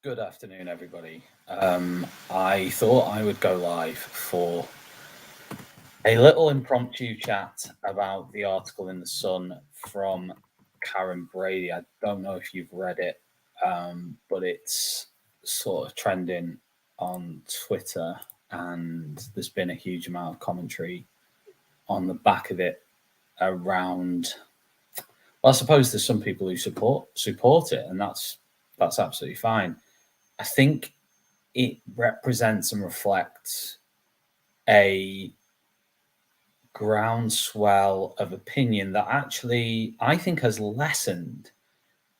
Good afternoon, everybody. I thought I would go live for a little impromptu chat about the article in The Sun from Karren Brady. I don't know if you've read it, but it's sort of trending on Twitter, and there's been a huge amount of commentary on the back of it around. Well, I suppose there's some people who support it, and that's absolutely fine. I think it represents and reflects a groundswell of opinion that actually I think has lessened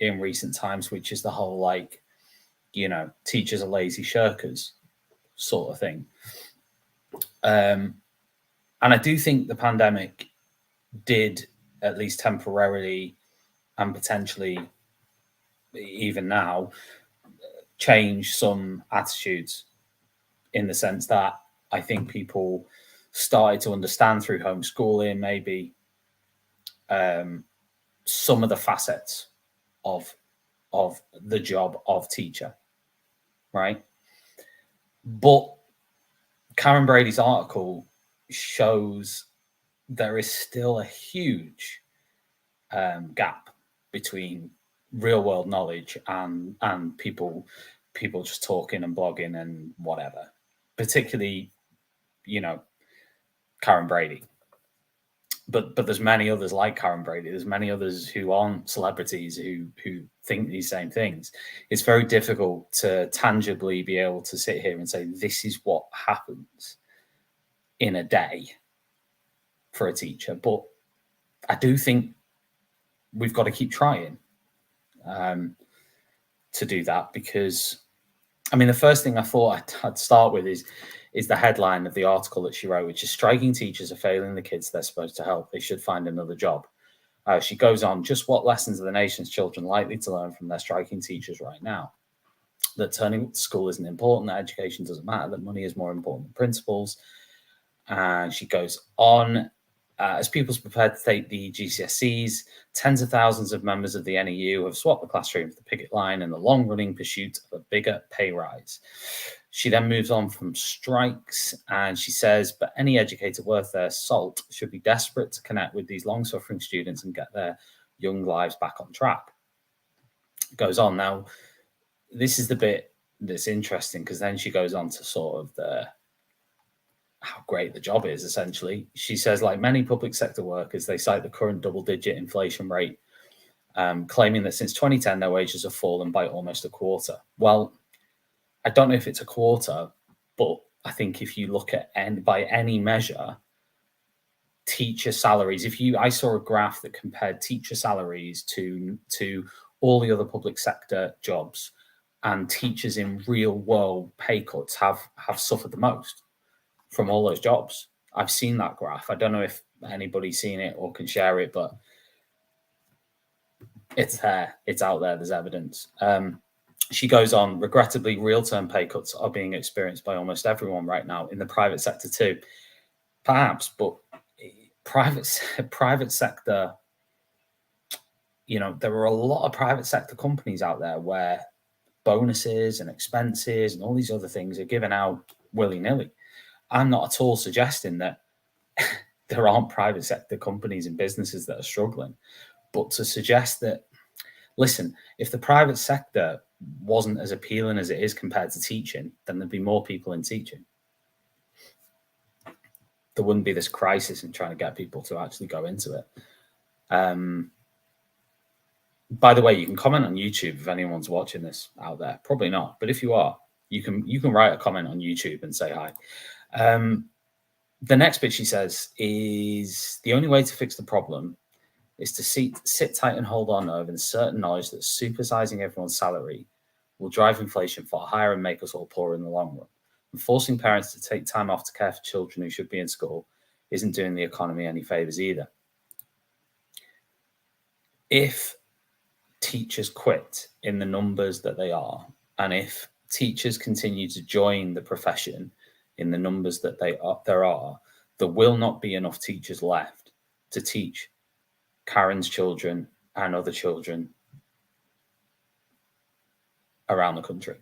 in recent times, which is the whole teachers are lazy shirkers sort of thing. And I do think the pandemic did, at least temporarily and potentially even now, change some attitudes, in the sense that I think people started to understand through homeschooling maybe some of the facets of the job of teacher, right? But Karren Brady's article shows there is still a huge gap between real world knowledge and people just talking and blogging and whatever, particularly Karren Brady. But there's many others like Karren Brady. There's many others who aren't celebrities who think these same things. It's very difficult to tangibly be able to sit here and say this is what happens in a day for a teacher. But I do think we've got to keep trying to do that, because I mean, the first thing I thought I'd start with is the headline of the article that she wrote, which is "Striking teachers are failing the kids they're supposed to help. They should find another job." She goes on, "Just what lessons are the nation's children likely to learn from their striking teachers right now? That turning up to school isn't important, that education doesn't matter, that money is more important than principles." And she goes on, as pupils prepare to take the GCSEs, tens of thousands of members of the NEU have swapped the classroom for the picket line in the long-running pursuit of a bigger pay rise. She then moves on from strikes, and she says, "But any educator worth their salt should be desperate to connect with these long-suffering students and get their young lives back on track." It goes on. Now, this is the bit that's interesting, because then she goes on to sort of how great the job is, essentially. She says, like many public sector workers, they cite the current double-digit inflation rate, claiming that since 2010, their wages have fallen by almost a quarter. Well, I don't know if it's a quarter, but I think if you look at by any measure, teacher salaries, I saw a graph that compared teacher salaries to all the other public sector jobs, and teachers in real world pay cuts have suffered the most from all those jobs. I've seen that graph. I don't know if anybody's seen it or can share it, but it's there. It's out there. There's evidence. She goes on, "Regrettably, real-term pay cuts are being experienced by almost everyone right now, in the private sector too. Perhaps, but private sector, there are a lot of private sector companies out there where bonuses and expenses and all these other things are given out willy-nilly. I'm not at all suggesting that there aren't private sector companies and businesses that are struggling, but to suggest that, listen, if the private sector wasn't as appealing as it is compared to teaching, then there'd be more people in teaching. There wouldn't be this crisis in trying to get people to actually go into it. By the way, you can comment on YouTube if anyone's watching this out there. Probably not, but if you are, you can write a comment on YouTube and say hi. The next bit, she says, is the only way to fix the problem is to sit tight and hold on over the certain knowledge that supersizing everyone's salary will drive inflation far higher and make us all poorer in the long run. And forcing parents to take time off to care for children who should be in school isn't doing the economy any favors either. If teachers quit in the numbers that they are, and if teachers continue to join the profession in the numbers that there will not be enough teachers left to teach Karren's children and other children around the country.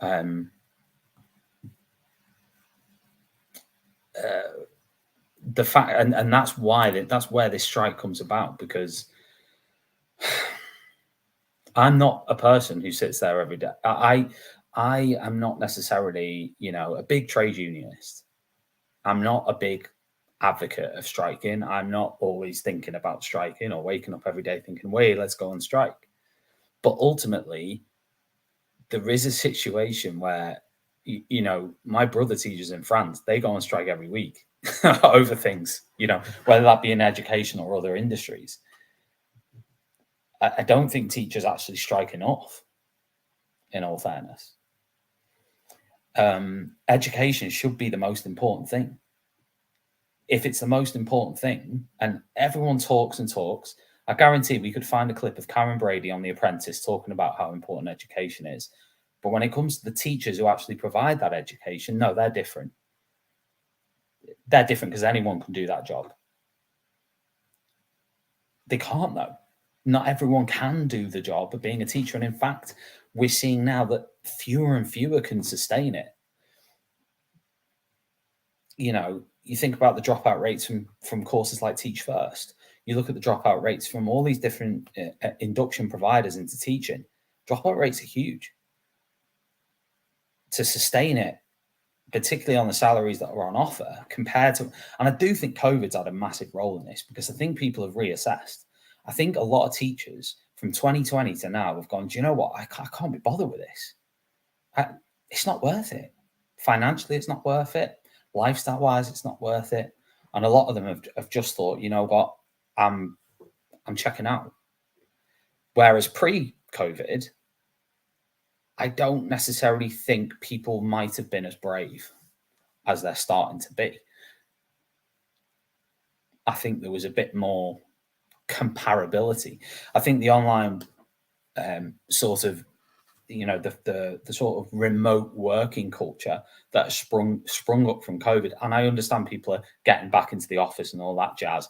Um, the fact, and that's why that's where this strike comes about, because I'm not a person who sits there every day. I am not necessarily, a big trade unionist. I'm not a big advocate of striking. I'm not always thinking about striking or waking up every day thinking, wait, let's go on strike. But ultimately, there is a situation where, my brother teaches in France. They go on strike every week over things, whether that be in education or other industries. I don't think teachers actually strike enough, in all fairness. Education should be the most important thing. If it's the most important thing and everyone talks and talks, I guarantee we could find a clip of Karren Brady on The Apprentice talking about how important education is. But when it comes to the teachers who actually provide that education, no, they're different. They're different because anyone can do that job. They can't, though. Not everyone can do the job of being a teacher. And in fact, we're seeing now that fewer and fewer can sustain it. You think about the dropout rates from courses like Teach First. You look at the dropout rates from all these different induction providers into teaching. Dropout rates are huge. To sustain it, particularly on the salaries that are on offer, compared to, and I do think COVID's had a massive role in this, because I think people have reassessed. I think a lot of teachers from 2020 to now have gone, do you know what? I can't be bothered with this. It's not worth it. Financially, it's not worth it. Lifestyle wise, it's not worth it. And a lot of them have just thought, you know what, I'm checking out. Whereas pre-COVID, I don't necessarily think people might have been as brave as they're starting to be. I think there was a bit more comparability. I think the online sort of, the sort of remote working culture that has sprung up from COVID. And I understand people are getting back into the office and all that jazz.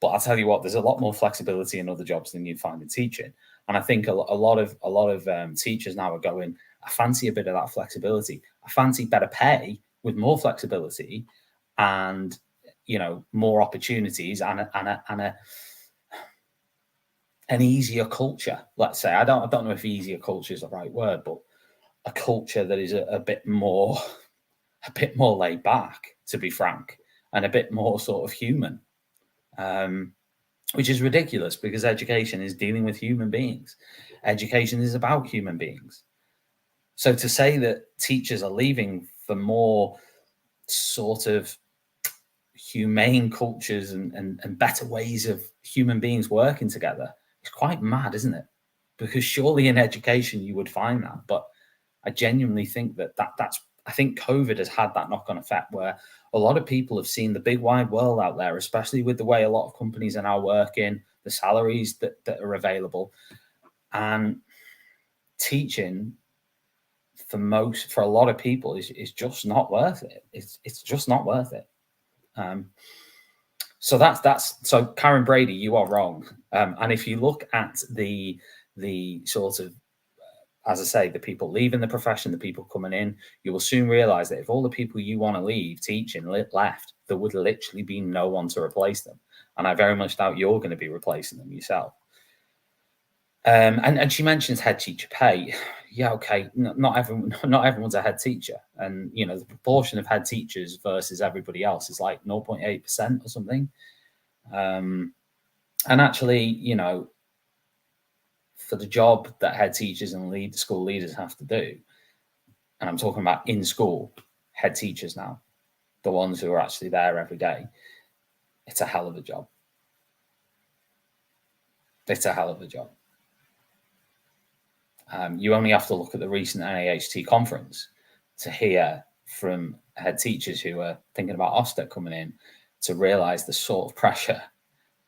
But I'll tell you what, there's a lot more flexibility in other jobs than you'd find in teaching. And I think a lot of teachers now are going, I fancy a bit of that flexibility. I fancy better pay with more flexibility and, more opportunities and an easier culture. Let's say, I don't know if easier culture is the right word, but a culture that is a bit more laid back, to be frank, and a bit more sort of human. Which is ridiculous, because education is dealing with human beings. Education is about human beings. So to say that teachers are leaving for more sort of humane cultures and better ways of human beings working together is quite mad, isn't it? Because surely in education you would find that. But I genuinely think that's I think COVID has had that knock-on effect where a lot of people have seen the big wide world out there, especially with the way a lot of companies are now working, the salaries that are available. And teaching for a lot of people is just not worth it. It's just not worth it. So so Karren Brady, you are wrong. And if you look at the sort of, as I say, the people leaving the profession, the people coming in, you will soon realize that if all the people you want to leave teaching left, there would literally be no one to replace them. And I very much doubt you're going to be replacing them yourself. And she mentions head teacher pay. Yeah, okay. Not everyone's a head teacher. And, the proportion of head teachers versus everybody else is like 0.8% or something. And actually, for the job that head teachers and school leaders have to do, and I'm talking about in school head teachers now, the ones who are actually there every day, it's a hell of a job. It's a hell of a job. You only have to look at the recent NAHT conference to hear from head teachers who are thinking about Ofsted coming in to realise the sort of pressure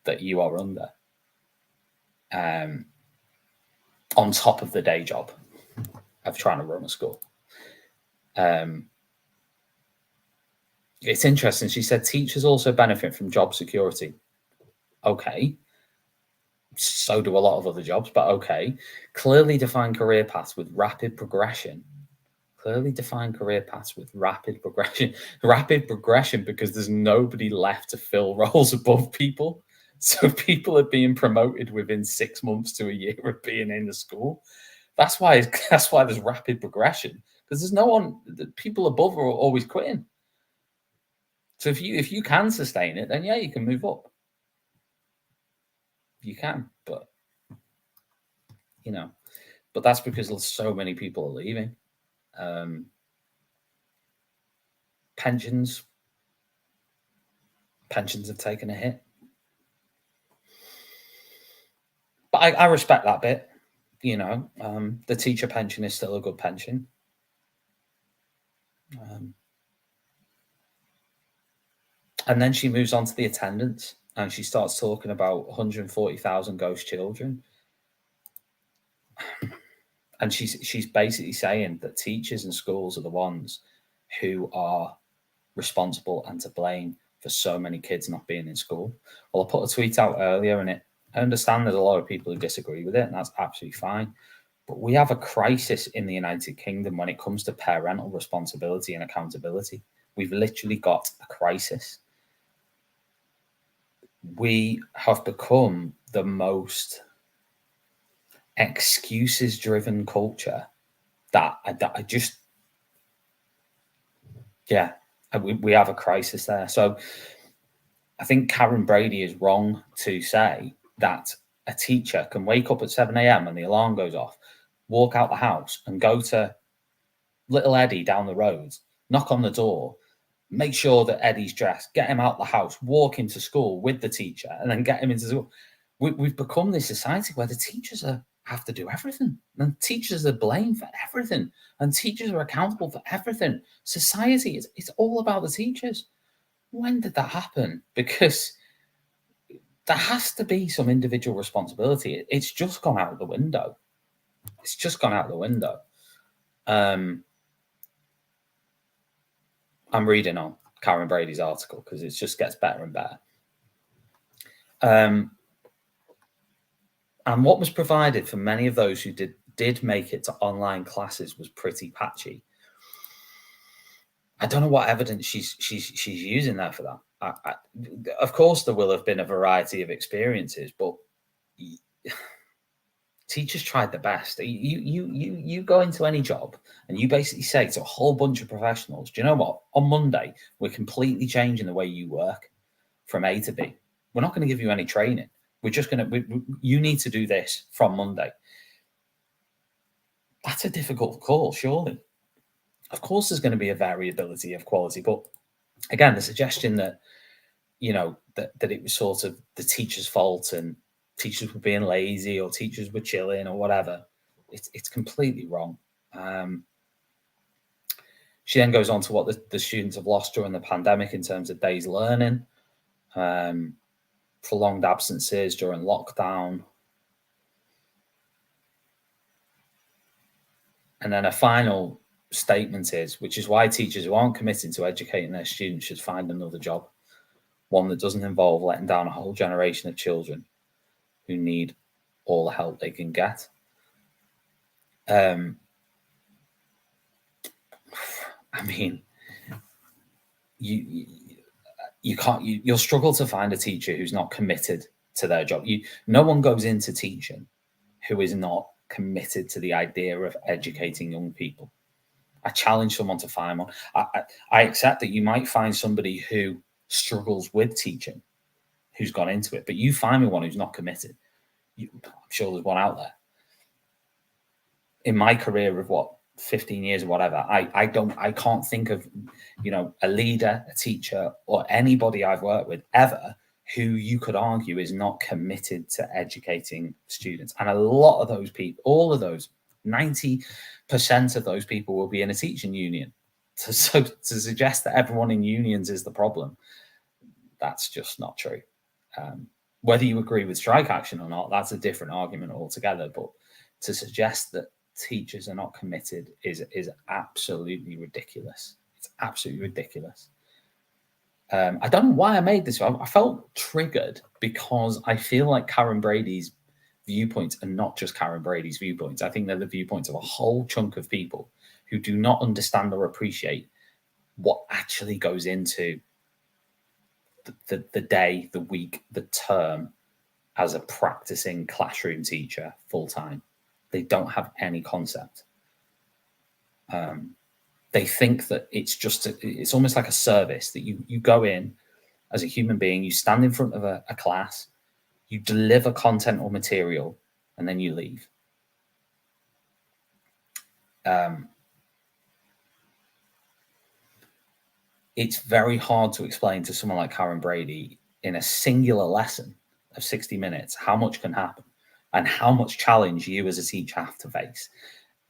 that you are under, on top of the day job of trying to run a school. It's interesting. She said teachers also benefit from job security. Okay. So do a lot of other jobs, but okay. Clearly defined career paths with rapid progression. Clearly defined career paths with rapid progression. Rapid progression because there's nobody left to fill roles above people. So people are being promoted within 6 months to a year of being in the school. That's why there's rapid progression, because there's no one. The people above are always quitting. So if you can sustain it, then yeah, you can move up. You can, but but that's because so many people are leaving. Pensions have taken a hit, but I respect that bit. The teacher pension is still a good pension. And then she moves on to the attendance, and she starts talking about 140,000 ghost children. And she's basically saying that teachers and schools are the ones who are responsible and to blame for so many kids not being in school. Well, I put a tweet out earlier, and I understand there's a lot of people who disagree with it, and that's absolutely fine. But we have a crisis in the United Kingdom when it comes to parental responsibility and accountability. We've literally got a crisis. We have become the most excuses-driven culture that I just, yeah, we have a crisis there. So I think Karren Brady is wrong to say that a teacher can wake up at 7 a.m. and the alarm goes off, walk out the house and go to little Eddie down the road, knock on the door, make sure that Eddie's dressed, get him out the house, walk into school with the teacher, and then get him into school. We've become this society where the teachers have to do everything, and teachers are blamed for everything, and teachers are accountable for everything. Society it's all about the teachers. When did that happen? Because there has to be some individual responsibility. It's just gone out the window. It's just gone out the window. I'm reading on Karren Brady's article because it just gets better and better. And what was provided for many of those who did make it to online classes was pretty patchy. I don't know what evidence she's using there for that. Of course, there will have been a variety of experiences, but teachers tried the best. You go into any job and you basically say to a whole bunch of professionals, do you know what? On Monday, we're completely changing the way you work from A to B. We're not going to give you any training. We're just going to, you need to do this from Monday. That's a difficult call, surely. Of course, there's going to be a variability of quality, but again, the suggestion that, that it was sort of the teacher's fault and teachers were being lazy or teachers were chilling or whatever, it's completely wrong. She then goes on to what the students have lost during the pandemic in terms of days learning, prolonged absences during lockdown. And then a final statement is, which is why teachers who aren't committed to educating their students should find another job, one that doesn't involve letting down a whole generation of children who need all the help they can get. I mean, you can't. You'll struggle to find a teacher who's not committed to their job. No one goes into teaching who is not committed to the idea of educating young people. I challenge someone to find one. I accept that you might find somebody who struggles with teaching, who's gone into it, but you find me one who's not committed. I'm sure there's one out there. In my career of 15 years or whatever, I can't think of, a leader, a teacher, or anybody I've worked with ever who you could argue is not committed to educating students. And a lot of those people, all of those, 90% of those people will be in a teaching union. So to suggest that everyone in unions is the problem, that's just not true. Whether you agree with strike action or not, that's a different argument altogether. But to suggest that teachers are not committed is absolutely ridiculous. It's absolutely ridiculous. I don't know why I made this. I felt triggered because I feel like Karren Brady's viewpoints are not just Karren Brady's viewpoints. I think they're the viewpoints of a whole chunk of people who do not understand or appreciate what actually goes into the day, the week, the term as a practicing classroom teacher full time. They don't have any concept. They think that it's almost like a service that you go in as a human being, you stand in front of a class, you deliver content or material, and then you leave. It's very hard to explain to someone like Karren Brady in a singular lesson of 60 minutes how much can happen and how much challenge you as a teacher have to face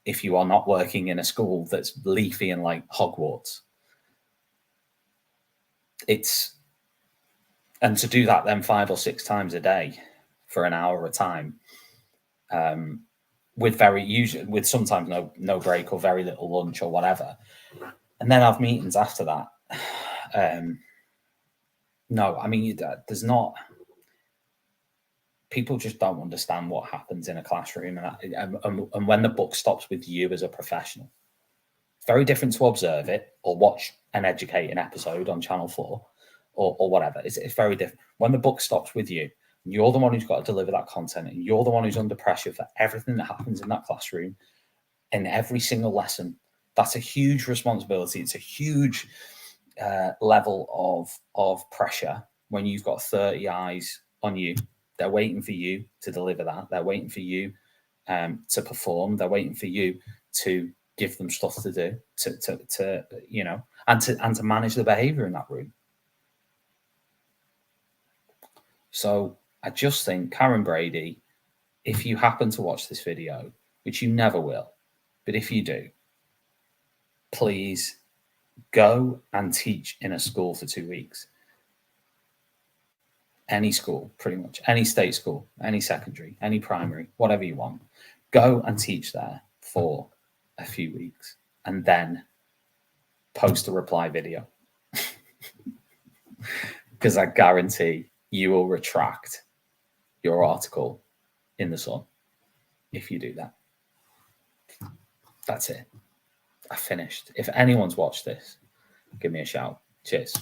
if you are not working in a school that's leafy and like Hogwarts. And to do that then 5 or 6 times a day for an hour at a time, with sometimes no break or very little lunch or whatever, and then have meetings after that. No, I mean, there's not. People just don't understand what happens in a classroom, and when the buck stops with you as a professional. It's very different to observe it or watch an educating episode on Channel 4 or whatever. It's very different. When the buck stops with you, and you're the one who's got to deliver that content, and you're the one who's under pressure for everything that happens in that classroom, in every single lesson, that's a huge responsibility. It's a huge level of pressure when you've got 30 eyes on you. They're waiting for you to deliver that. They're waiting for you to perform. They're waiting for you to give them stuff to do, to and to manage the behavior in that room. So I just think, Karren Brady, if you happen to watch this video, which you never will, but if you do, please go and teach in a school for 2 weeks. Any school, pretty much, any state school, any secondary, any primary, whatever you want. Go and teach there for a few weeks and then post a reply video. Because I guarantee you will retract your article in the Sun if you do that. That's it. I finished. If anyone's watched this, give me a shout. Cheers.